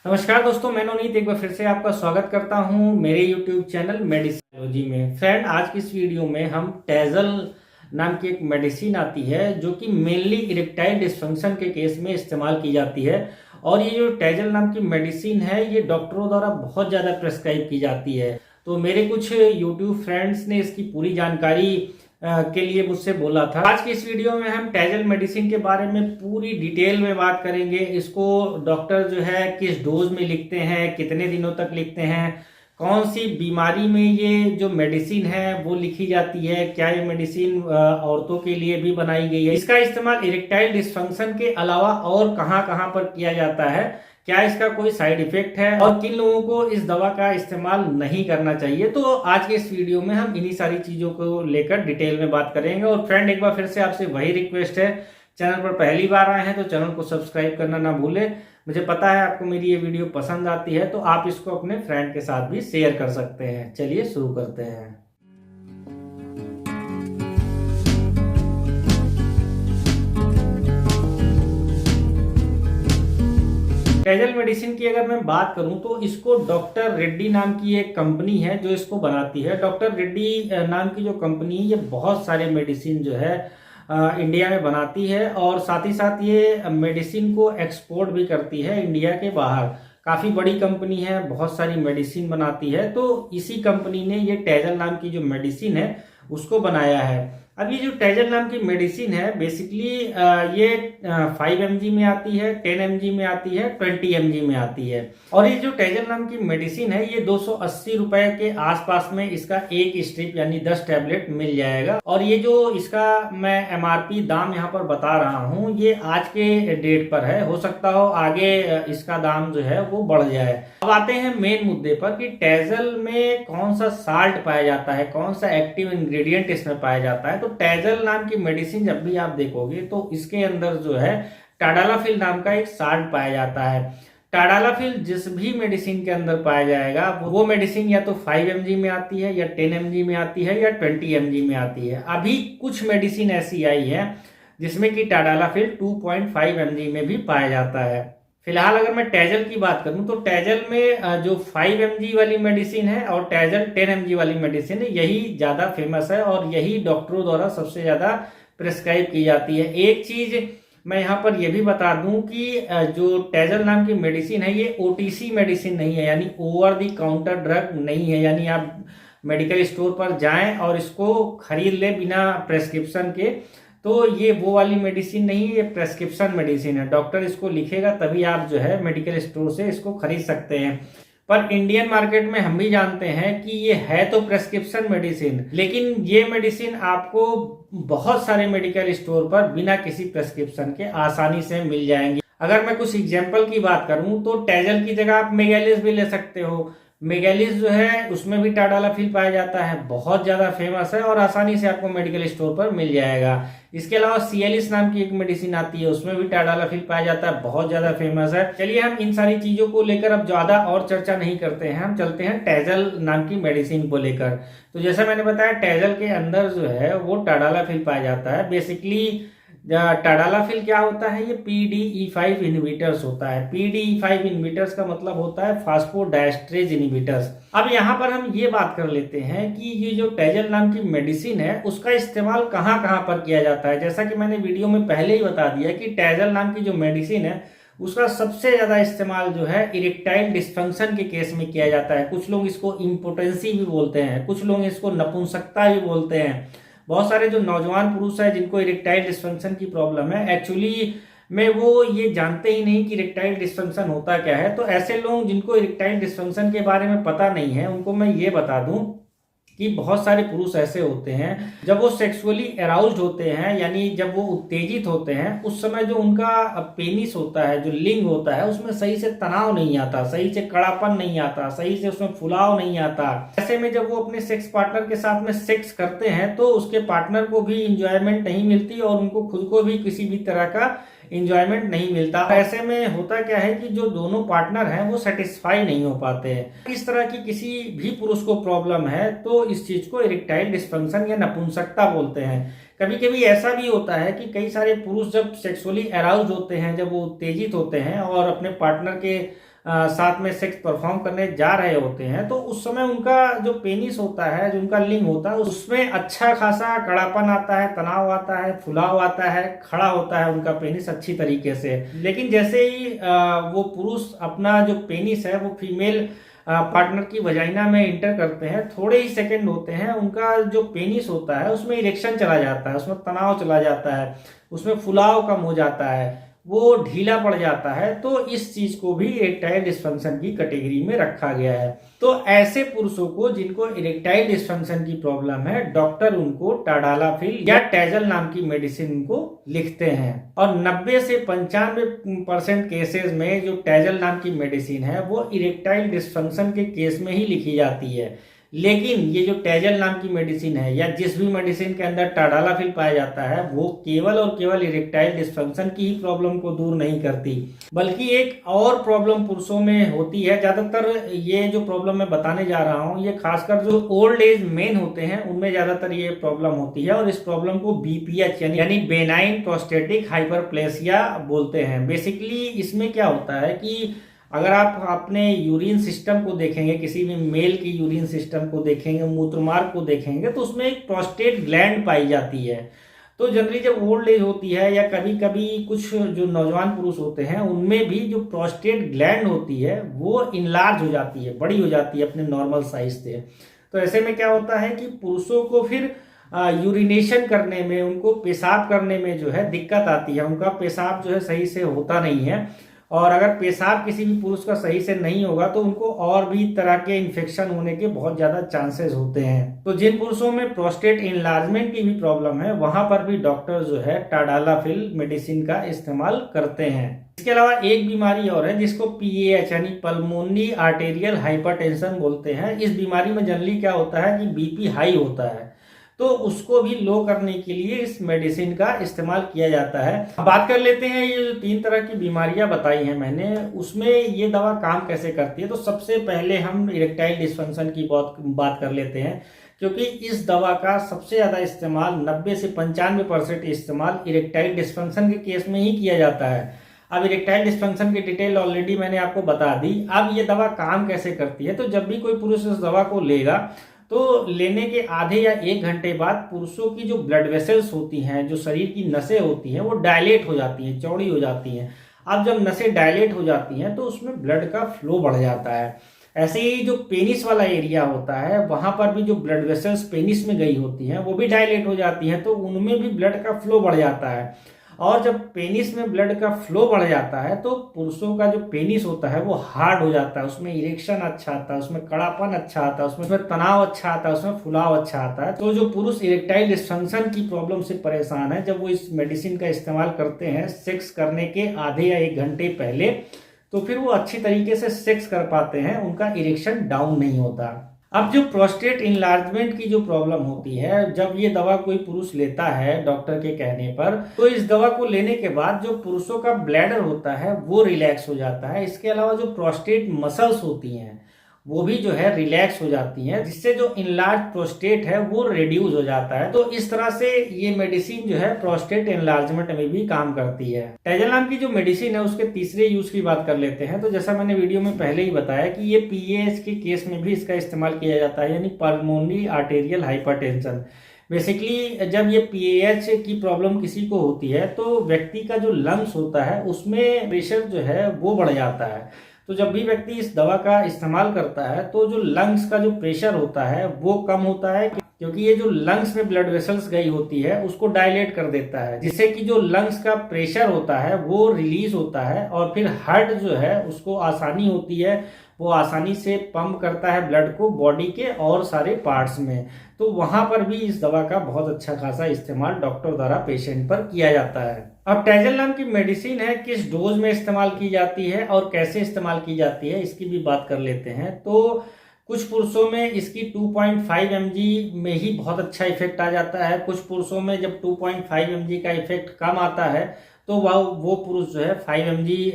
नमस्कार दोस्तों, मैं नवनीत एक बार फिर से आपका स्वागत करता हूं मेरे YouTube चैनल मेडिसिनोलॉजी में। फ्रेंड, आज की इस वीडियो में हम टेजल नाम की एक मेडिसिन आती है जो कि मेनली इरेक्टाइल डिस्फंक्शन के केस में इस्तेमाल की जाती है। और ये जो टेजल नाम की मेडिसिन है ये डॉक्टरों द्वारा बहुत ज़्यादा प्रेस्क्राइब की जाती है। तो मेरे कुछ YouTube फ्रेंड्स ने इसकी पूरी जानकारी के लिए मुझसे बोला था। आज की इस वीडियो में हम टेजल मेडिसिन के बारे में पूरी डिटेल में बात करेंगे। इसको डॉक्टर जो है किस डोज में लिखते हैं, कितने दिनों तक लिखते हैं, कौन सी बीमारी में ये जो मेडिसिन है वो लिखी जाती है, क्या ये मेडिसिन औरतों के लिए भी बनाई गई है, इसका इस्तेमाल इरेक्टाइल डिस्फंक्शन के अलावा और कहाँ कहाँ पर किया जाता है, क्या इसका कोई साइड इफेक्ट है और किन लोगों को इस दवा का इस्तेमाल नहीं करना चाहिए। तो आज के इस वीडियो में हम इन्हीं सारी चीजों को लेकर डिटेल में बात करेंगे। और फ्रेंड, एक बार फिर से आपसे वही रिक्वेस्ट है, चैनल पर पहली बार आए हैं तो चैनल को सब्सक्राइब करना ना भूलें। मुझे पता है आपको मेरी ये वीडियो पसंद आती है, तो आप इसको अपने फ्रेंड के साथ भी शेयर कर सकते हैं। चलिए शुरू करते हैं। टेजल मेडिसिन की अगर मैं बात करूं तो इसको डॉक्टर रेड्डी नाम की एक कंपनी है जो इसको बनाती है। डॉक्टर रेड्डी नाम की जो कंपनी ये बहुत सारे मेडिसिन जो है इंडिया में बनाती है और साथ ही साथ ये मेडिसिन को एक्सपोर्ट भी करती है इंडिया के बाहर। काफ़ी बड़ी कंपनी है, बहुत सारी मेडिसिन बनाती है। तो इसी कंपनी ने ये टेजल नाम की जो मेडिसिन है उसको बनाया है। अब ये जो टेजल नाम की मेडिसिन है बेसिकली ये 5 mg में आती है, 10 mg में आती है, 20 mg में आती है। और ये जो टेजल नाम की मेडिसिन है ये 280 रुपए के आसपास में इसका एक स्ट्रिप यानी 10 टैबलेट मिल जाएगा। और ये जो इसका मैं MRP दाम यहाँ पर बता रहा हूँ ये आज के डेट पर है, हो सकता हो आगे इसका दाम जो है वो बढ़ जाए। अब आते हैं मेन मुद्दे पर कि टेजल में कौन सा साल्ट पाया जाता है, कौन सा एक्टिव इंग्रेडिएंट इसमें पाया जाता है। तो टेजल नाम की मेडिसिन जब भी आप देखोगे तो इसके अंदर जो है टाडालाफिल नाम का एक साल्ट पाया जाता है। टाडालाफिल जिस भी मेडिसिन के अंदर पाया जाएगा वो मेडिसिन या तो 5 mg में आती है या 10 mg में आती है या 20 mg में आती है। अभी कुछ मेडिसिन ऐसी आई है जिसमें कि टाडालाफिल 2.5 mg में भी पाया जाता है। फिलहाल अगर मैं टेजल की बात करूं तो टेजल में जो 5 mg वाली मेडिसिन है और टेजल 10 mg वाली मेडिसिन है यही ज्यादा फेमस है और यही डॉक्टरों द्वारा सबसे ज्यादा प्रिस्क्राइब की जाती है। एक चीज मैं यहाँ पर यह भी बता दूं कि जो टेजल नाम की मेडिसिन है ये OTC मेडिसिन नहीं है, यानी ओवर द काउंटर ड्रग नहीं है। यानी आप मेडिकल स्टोर पर जाएं और इसको खरीद लें बिना प्रेस्क्रिप्शन के, तो ये वो वाली मेडिसिन नहीं है, ये प्रेस्क्रिप्शन मेडिसिन है। डॉक्टर इसको लिखेगा तभी आप जो है मेडिकल स्टोर से इसको खरीद सकते हैं। पर इंडियन मार्केट में हम भी जानते हैं कि ये है तो प्रेस्क्रिप्शन मेडिसिन, लेकिन ये मेडिसिन आपको बहुत सारे मेडिकल स्टोर पर बिना किसी प्रेस्क्रिप्शन के आसानी से मिल जाएंगे। अगर मैं कुछ एग्जाम्पल की बात करूं तो टेजल की जगह आप मेगालिस भी ले सकते हो। मेगालिस जो है उसमें भी टाडालाफिल पाया जाता है, बहुत ज्यादा फेमस है और आसानी से आपको मेडिकल स्टोर पर मिल जाएगा। इसके अलावा सियालिस नाम की एक मेडिसिन आती है उसमें भी टाडालाफिल पाया जाता है, बहुत ज्यादा फेमस है। चलिए हम इन सारी चीजों को लेकर अब ज्यादा और चर्चा नहीं करते हैं, हम चलते हैं टेजल नाम की मेडिसिन को लेकर। तो जैसा मैंने बताया टेजल के अंदर जो है वो टाडालाफिल पाया जाता है। बेसिकली टाडालाफिल क्या होता है, ये PDE5 इनहिबिटर्स होता है। PDE5 इनहिबिटर्स का मतलब होता है फास्फोडाइस्ट्रेज इनहिबिटर्स। अब यहाँ पर हम ये बात कर लेते हैं कि ये जो टेजल नाम की मेडिसिन है उसका इस्तेमाल कहाँ कहाँ पर किया जाता है। जैसा कि मैंने वीडियो में पहले ही बता दिया कि टेजल नाम की जो मेडिसिन है उसका सबसे ज्यादा इस्तेमाल जो है इरेक्टाइल डिस्फंक्शन के केस में किया जाता है। कुछ लोग इसको इम्पोटेंसी भी बोलते हैं, कुछ लोग इसको नपुंसकता भी बोलते हैं। बहुत सारे जो नौजवान पुरुष है जिनको इरेक्टाइल डिस्फंक्शन की प्रॉब्लम है एक्चुअली में वो ये जानते ही नहीं कि इरेक्टाइल डिस्फंक्शन होता क्या है। तो ऐसे लोग जिनको इरेक्टाइल डिस्फंक्शन के बारे में पता नहीं है उनको मैं ये बता दूं कि बहुत सारे पुरुष ऐसे होते हैं जब वो सेक्सुअली अराउज्ड होते हैं, यानी जब वो उत्तेजित होते हैं, उस समय जो उनका पेनिस होता है, जो लिंग होता है, उसमें सही से तनाव नहीं आता, सही से कड़ापन नहीं आता, सही से उसमें फुलाव नहीं आता। ऐसे में जब वो अपने सेक्स पार्टनर के साथ में सेक्स करते हैं तो उसके पार्टनर को भी इंजॉयमेंट नहीं मिलती और उनको खुद को भी किसी भी तरह का इंजॉयमेंट नहीं मिलता। ऐसे में होता क्या है कि जो दोनों पार्टनर हैं वो सेटिस्फाई नहीं हो पाते हैं। इस तरह की किसी भी पुरुष को प्रॉब्लम है तो इस चीज को इरेक्टाइल डिस्फंक्शन या नपुंसकता बोलते हैं। कभी कभी ऐसा भी होता है कि कई सारे पुरुष जब सेक्सुअली अराउज्ड होते हैं, जब वो उत्तेजित होते हैं और अपने पार्टनर के साथ में सेक्स परफॉर्म करने जा रहे होते हैं, तो उस समय उनका जो पेनिस होता है, जो उनका लिंग होता है, उसमें अच्छा खासा कड़ापन आता है, तनाव आता है, फुलाव आता है, खड़ा होता है उनका पेनिस अच्छी तरीके से। लेकिन जैसे ही वो पुरुष अपना जो पेनिस है वो फीमेल पार्टनर की वजाइना में इंटर करते हैं, थोड़े ही सेकंड होते हैं, उनका जो पेनिस होता है उसमें इरेक्शन चला जाता है, उसमें तनाव चला जाता है, उसमें फुलाव कम हो जाता है, वो ढीला पड़ जाता है। तो इस चीज को भी इरेक्टाइल डिस्फंक्शन की कैटेगरी में रखा गया है। तो ऐसे पुरुषों को जिनको इरेक्टाइल डिस्फंक्शन की प्रॉब्लम है, डॉक्टर उनको टाडालाफिल या टैजल नाम की मेडिसिन को लिखते हैं। और 90 से 95% केसेस में जो टैजल नाम की मेडिसिन है वो इरेक्टाइल डिस्फंक्शन के केस में ही लिखी जाती है। लेकिन ये जो टैजल नाम की मेडिसिन है या जिस भी मेडिसिन के अंदर टाडालाफिल पाया जाता है, वो केवल और केवल इरेक्टाइल डिस्फंक्शन की ही प्रॉब्लम को दूर नहीं करती, बल्कि एक और प्रॉब्लम पुरुषों में होती है। ज्यादातर ये जो प्रॉब्लम मैं बताने जा रहा हूँ, ये खासकर जो ओल्ड एज मेन होते हैं उनमें ज्यादातर ये प्रॉब्लम होती है। और इस प्रॉब्लम को बीपीएच यानी बेनाइन प्रोस्टेटिक हाइपरप्लेसिया बोलते हैं। बेसिकली इसमें क्या होता है कि अगर आप अपने यूरिन सिस्टम को देखेंगे, किसी भी मेल की यूरिन सिस्टम को देखेंगे, मूत्रमार्ग को देखेंगे, तो उसमें एक प्रोस्टेट ग्लैंड पाई जाती है। तो जनरली जब ओल्ड एज होती है या कभी कभी कुछ जो नौजवान पुरुष होते हैं उनमें भी जो प्रोस्टेट ग्लैंड होती है वो इनलार्ज हो जाती है, बड़ी हो जाती है अपने नॉर्मल साइज से। तो ऐसे में क्या होता है कि पुरुषों को फिर यूरिनेशन करने में, उनको पेशाब करने में जो है दिक्कत आती है, उनका पेशाब जो है सही से होता नहीं है। और अगर पेशाब किसी भी पुरुष का सही से नहीं होगा तो उनको और भी तरह के इन्फेक्शन होने के बहुत ज्यादा चांसेस होते हैं। तो जिन पुरुषों में प्रोस्टेट इनलार्जमेंट की भी प्रॉब्लम है वहां पर भी डॉक्टर जो है टाडालाफिल मेडिसिन का इस्तेमाल करते हैं। इसके अलावा एक बीमारी और है जिसको पीएएच यानी पल्मोनरी आर्टेरियल हाइपरटेंशन बोलते हैं। इस बीमारी में जनरली क्या होता है कि बीपी हाई होता है, तो उसको भी लो करने के लिए इस मेडिसिन का इस्तेमाल किया जाता है। अब बात कर लेते हैं ये जो 3 तरह की बीमारियां बताई हैं मैंने, उसमें ये दवा काम कैसे करती है। तो सबसे पहले हम इरेक्टाइल डिस्फंक्शन की बात कर लेते हैं, क्योंकि इस दवा का सबसे ज्यादा इस्तेमाल 90 से 95% इस्तेमाल इरेक्टाइल डिस्फंक्शन के केस में ही किया जाता है। अब इरेक्टाइल डिस्फंक्शन की डिटेल ऑलरेडी मैंने आपको बता दी। अब ये दवा काम कैसे करती है, तो जब भी कोई पुरुष इस दवा को लेगा तो लेने के आधे या 1 घंटे बाद पुरुषों की जो ब्लड वेसल्स होती हैं, जो शरीर की नसें होती हैं, वो डायलेट हो जाती हैं, चौड़ी हो जाती हैं। अब जब नसें डायलेट हो जाती हैं तो उसमें ब्लड का फ्लो बढ़ जाता है। ऐसे ही जो पेनिस वाला एरिया होता है वहां पर भी जो ब्लड वेसल्स पेनिस में गई होती हैं वो भी डायलेट हो जाती हैं, तो उनमें भी ब्लड का फ्लो बढ़ जाता है। और जब पेनिस में ब्लड का फ्लो बढ़ जाता है तो पुरुषों का जो पेनिस होता है वो हार्ड हो जाता है, उसमें इरेक्शन अच्छा आता है, उसमें कड़ापन अच्छा आता है, उसमें तनाव अच्छा आता है, उसमें फुलाव अच्छा आता है। तो जो पुरुष इरेक्टाइल डिस्फंक्शन की प्रॉब्लम से परेशान है, जब वो इस मेडिसिन का इस्तेमाल करते हैं सेक्स करने के आधे या 1 घंटे पहले, तो फिर वो अच्छी तरीके से सेक्स कर पाते हैं, उनका इरेक्शन डाउन नहीं होता। अब जो प्रोस्टेट इनलार्जमेंट की जो प्रॉब्लम होती है, जब ये दवा कोई पुरुष लेता है डॉक्टर के कहने पर, तो इस दवा को लेने के बाद जो पुरुषों का ब्लैडर होता है वो रिलैक्स हो जाता है। इसके अलावा जो प्रोस्टेट मसल्स होती हैं वो भी जो है रिलैक्स हो जाती हैं, जिससे जो इनलार्ज प्रोस्टेट है वो रिड्यूस हो जाता है। तो इस तरह से ये मेडिसिन जो है प्रोस्टेट इनलार्जमेंट में भी काम करती है। टैजल नाम की जो मेडिसिन है उसके तीसरे यूज की बात कर लेते हैं। तो जैसा मैंने वीडियो में पहले ही बताया कि ये पीएएच के केस में भी इसका इस्तेमाल किया जाता है, यानी पल्मोनरी आर्टेरियल हाइपरटेंशन। बेसिकली जब ये पीएएच की प्रॉब्लम किसी को होती है तो व्यक्ति का जो लंग्स होता है उसमें प्रेशर जो है वो बढ़ जाता है। तो जब भी व्यक्ति इस दवा का इस्तेमाल करता है तो जो लंग्स का जो प्रेशर होता है वो कम होता है, क्योंकि ये जो लंग्स में ब्लड वेसल्स गई होती है उसको डायलेट कर देता है, जिससे कि जो लंग्स का प्रेशर होता है वो रिलीज होता है और फिर हार्ट जो है उसको आसानी होती है, वो आसानी से पंप करता है ब्लड को बॉडी के और सारे पार्ट्स में। तो वहां पर भी इस दवा का बहुत अच्छा खासा इस्तेमाल डॉक्टर द्वारा पेशेंट पर किया जाता है। अब टैजल नाम की मेडिसिन है, किस डोज में इस्तेमाल की जाती है और कैसे इस्तेमाल की जाती है इसकी भी बात कर लेते हैं। तो कुछ पुरुषों में इसकी 2.5 mg में ही बहुत अच्छा इफेक्ट आ जाता है। कुछ पुरुषों में जब 2.5 mg का इफेक्ट कम आता है तो वो पुरुष जो है 5 mg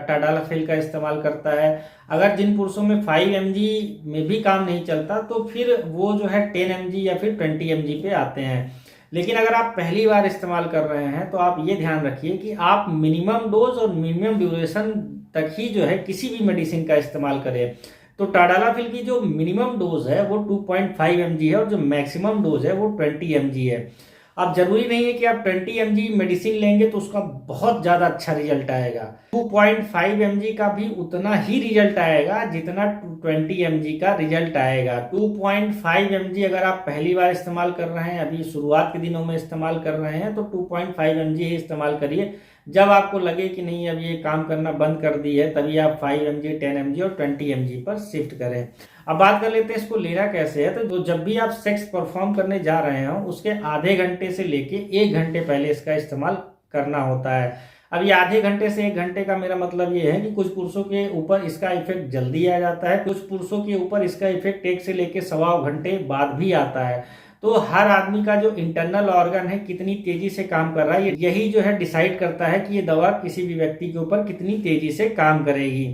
टाडालाफिल का इस्तेमाल करता है। अगर जिन पुरुषों में 5 mg में भी काम नहीं चलता तो फिर वो जो है 10 mg या फिर 20 mg पे आते हैं। लेकिन अगर आप पहली बार इस्तेमाल कर रहे हैं तो आप ये ध्यान रखिए कि आप मिनिमम डोज और मिनिमम ड्यूरेशन तक ही जो है किसी भी मेडिसिन का इस्तेमाल करें। तो टाडालाफिल की जो मिनिमम डोज है वो 2.5 mg है और जो मैक्सिमम डोज है वो 20 mg है। अब जरूरी नहीं है कि आप 20 mg मेडिसिन लेंगे तो उसका बहुत ज्यादा अच्छा रिजल्ट आएगा। 2.5 mg का भी उतना ही रिजल्ट आएगा जितना 20 mg का रिजल्ट आएगा। 2.5 mg अगर आप पहली बार इस्तेमाल कर रहे हैं, अभी शुरुआत के दिनों में इस्तेमाल कर रहे हैं, तो 2.5 mg ही इस्तेमाल करिए। जब आपको लगे कि नहीं अब ये काम करना बंद कर दी है, तभी आप 5 mg, 10 mg और 20 mg पर शिफ्ट करें। अब बात कर लेते हैं इसको लेना कैसे है। तो जब भी आप सेक्स परफॉर्म करने जा रहे हो उसके आधे घंटे से लेके 1 घंटे पहले इसका इस्तेमाल करना होता है। अब ये आधे घंटे से 1 घंटे का मेरा मतलब ये है कि कुछ पुरुषों के ऊपर इसका इफेक्ट जल्दी आ जाता है, कुछ पुरुषों के ऊपर इसका इफेक्ट 1 से लेके 1.25 घंटे बाद भी आता है। तो हर आदमी का जो इंटरनल ऑर्गन है कितनी तेजी से काम कर रहा है, यही जो है डिसाइड करता है कि ये दवा किसी भी व्यक्ति के ऊपर कितनी तेजी से काम करेगी।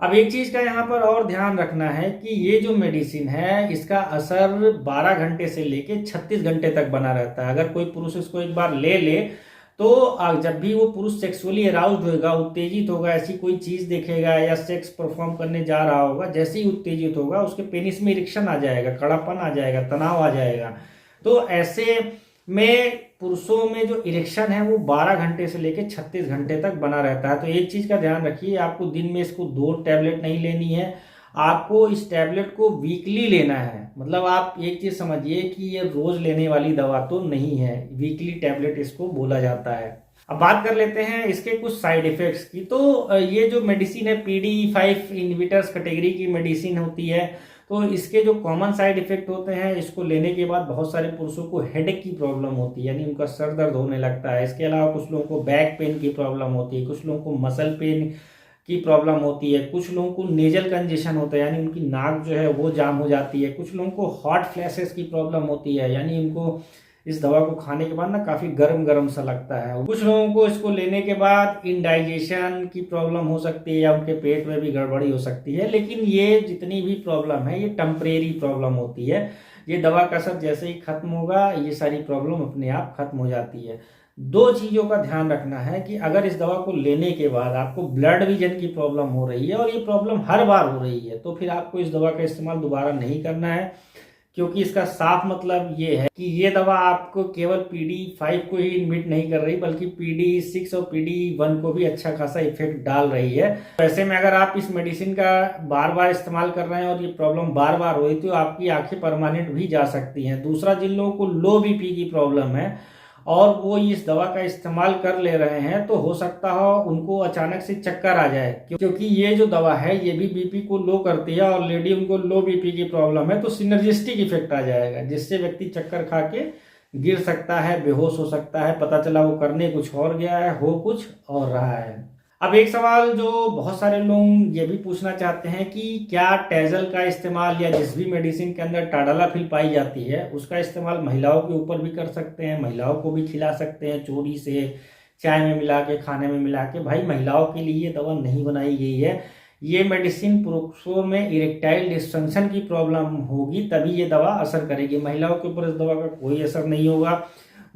अब एक चीज का यहाँ पर और ध्यान रखना है कि ये जो मेडिसिन है इसका असर 12 घंटे से लेके 36 घंटे तक बना रहता है। अगर कोई पुरुष इसको एक बार ले ले तो जब भी वो पुरुष सेक्सुअली अराउज्ड होगा, उत्तेजित होगा, ऐसी कोई चीज देखेगा या सेक्स परफॉर्म करने जा रहा होगा, जैसे ही उत्तेजित होगा उसके पेनिस में इरेक्शन आ जाएगा, कड़ापन आ जाएगा, तनाव आ जाएगा। तो ऐसे में पुरुषों में जो इरेक्शन है वो 12 घंटे से लेकर 36 घंटे तक बना रहता है। तो एक चीज का ध्यान रखिए, आपको दिन में इसको 2 टैबलेट नहीं लेनी है, आपको इस टैबलेट को वीकली लेना है। मतलब आप एक चीज समझिए कि ये रोज लेने वाली दवा तो नहीं है, वीकली टैबलेट इसको बोला जाता है। अब बात कर लेते हैं इसके कुछ साइड इफेक्ट्स की। तो ये जो मेडिसिन है PDE5 इनहिबिटर्स कैटेगरी की मेडिसिन होती है। तो इसके जो कॉमन साइड इफेक्ट होते हैं, इसको लेने के बाद बहुत सारे पुरुषों को हेडेक की प्रॉब्लम होती है, यानी उनका सर दर्द होने लगता है। इसके अलावा कुछ लोगों को बैक पेन की प्रॉब्लम होती है, कुछ लोगों को मसल पेन की प्रॉब्लम होती है, कुछ लोगों को नेजल कंजेशन होता है, यानी उनकी नाक जो है वो जाम हो जाती है, कुछ लोगों को हॉट फ्लैशेस की प्रॉब्लम होती है, यानी उनको इस दवा को खाने के बाद ना काफी गर्म गर्म सा लगता है। कुछ लोगों को इसको लेने के बाद इंडाइजेशन की प्रॉब्लम हो सकती है या उनके पेट में भी गड़बड़ी हो सकती है। लेकिन ये जितनी भी प्रॉब्लम है ये टेम्परेरी प्रॉब्लम होती है, ये दवा का असर जैसे ही खत्म होगा ये सारी प्रॉब्लम अपने आप खत्म हो जाती है। 2 चीजों का ध्यान रखना है कि अगर इस दवा को लेने के बाद आपको ब्लड विजन की प्रॉब्लम हो रही है और ये प्रॉब्लम हर बार हो रही है, तो फिर आपको इस दवा का इस्तेमाल दोबारा नहीं करना है, क्योंकि इसका साफ मतलब ये है कि ये दवा आपको केवल PDE5 को ही इनहिबिट नहीं कर रही, बल्कि PDE6 और PDE1 को भी अच्छा खासा इफेक्ट डाल रही है। ऐसे में अगर आप इस मेडिसिन का बार बार इस्तेमाल कर रहे हैं और ये प्रॉब्लम बार बार हो रही तो आपकी आंखें परमानेंट भी जा सकती हैं। दूसरा, जिन लोगों को लो BP की प्रॉब्लम है और वो इस दवा का इस्तेमाल कर ले रहे हैं, तो हो सकता हो उनको अचानक से चक्कर आ जाए, क्योंकि ये जो दवा है ये भी BP को लो करती है। ऑलरेडी उनको लो BP की प्रॉब्लम है, तो सिनर्जिस्टिक इफेक्ट आ जाएगा, जिससे व्यक्ति चक्कर खा के गिर सकता है, बेहोश हो सकता है, पता चला वो करने कुछ और गया है, हो कुछ और रहा है। अब एक सवाल जो बहुत सारे लोग ये भी पूछना चाहते हैं कि क्या टेजल का इस्तेमाल या जिस भी मेडिसिन के अंदर टाडालाफिल पाई जाती है उसका इस्तेमाल महिलाओं के ऊपर भी कर सकते हैं, महिलाओं को भी खिला सकते हैं चोरी से, चाय में मिला के, खाने में मिला के। भाई, महिलाओं के लिए ये दवा नहीं बनाई गई है। ये मेडिसिन पुरुषों में इरेक्टाइल डिस्फंक्शन की प्रॉब्लम होगी तभी ये दवा असर करेगी, महिलाओं के ऊपर इस दवा का कोई असर नहीं होगा।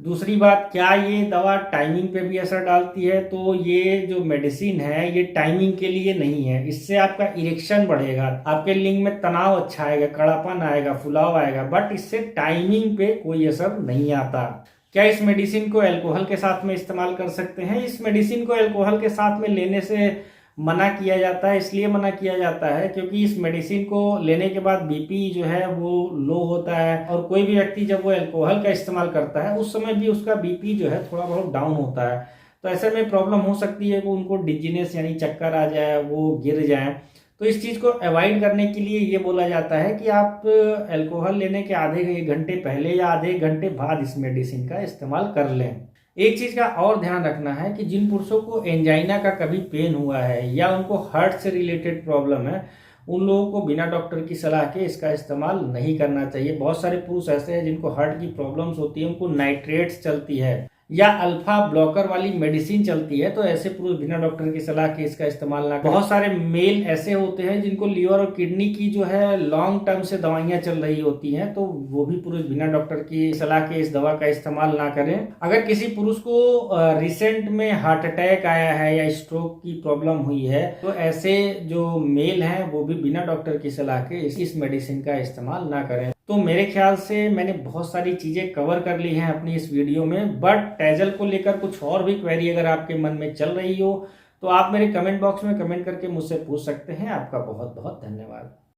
दूसरी बात, क्या ये दवा टाइमिंग पे भी असर डालती है? तो ये जो मेडिसिन है ये टाइमिंग के लिए नहीं है, इससे आपका इरेक्शन बढ़ेगा, आपके लिंग में तनाव अच्छा आएगा, कड़ापन आएगा, फुलाव आएगा, बट इससे टाइमिंग पे कोई असर नहीं आता। क्या इस मेडिसिन को अल्कोहल के साथ में इस्तेमाल कर सकते हैं? इस मेडिसिन को अल्कोहल के साथ में लेने से मना किया जाता है। इसलिए मना किया जाता है क्योंकि इस मेडिसिन को लेने के बाद BP जो है वो लो होता है, और कोई भी व्यक्ति जब वो अल्कोहल का इस्तेमाल करता है उस समय भी उसका BP जो है थोड़ा बहुत डाउन होता है। तो ऐसे में प्रॉब्लम हो सकती है कि उनको डिजीनेस यानी चक्कर आ जाए, वो गिर जाए। तो इस चीज़ को अवॉइड करने के लिए ये बोला जाता है कि आप अल्कोहल लेने के आधे 1 घंटे पहले या आधे 1 घंटे बाद इस मेडिसिन का इस्तेमाल कर लें। एक चीज का और ध्यान रखना है कि जिन पुरुषों को एंजाइना का कभी पेन हुआ है या उनको हार्ट से रिलेटेड प्रॉब्लम है, उन लोगों को बिना डॉक्टर की सलाह के इसका इस्तेमाल नहीं करना चाहिए। बहुत सारे पुरुष ऐसे हैं जिनको हार्ट की प्रॉब्लम्स होती है, उनको नाइट्रेट्स चलती है, या अल्फा ब्लॉकर वाली मेडिसिन चलती है, तो ऐसे पुरुष बिना डॉक्टर की सलाह के इसका इस्तेमाल ना करें। बहुत सारे मेल ऐसे होते हैं जिनको लीवर और किडनी की जो है लॉन्ग टर्म से दवाइयां चल रही होती हैं, तो वो भी पुरुष बिना डॉक्टर की सलाह के इस दवा का इस्तेमाल ना करें। अगर किसी पुरुष को रिसेंट में हार्ट अटैक आया है या स्ट्रोक की प्रॉब्लम हुई है, तो ऐसे जो मेल हैं वो भी बिना डॉक्टर की सलाह के इस मेडिसिन का इस्तेमाल ना करें। तो मेरे ख्याल से मैंने बहुत सारी चीजें कवर कर ली हैं अपनी इस वीडियो में, बट टेजल को लेकर कुछ और भी क्वेरी अगर आपके मन में चल रही हो तो आप मेरे कमेंट बॉक्स में कमेंट करके मुझसे पूछ सकते हैं। आपका बहुत बहुत धन्यवाद।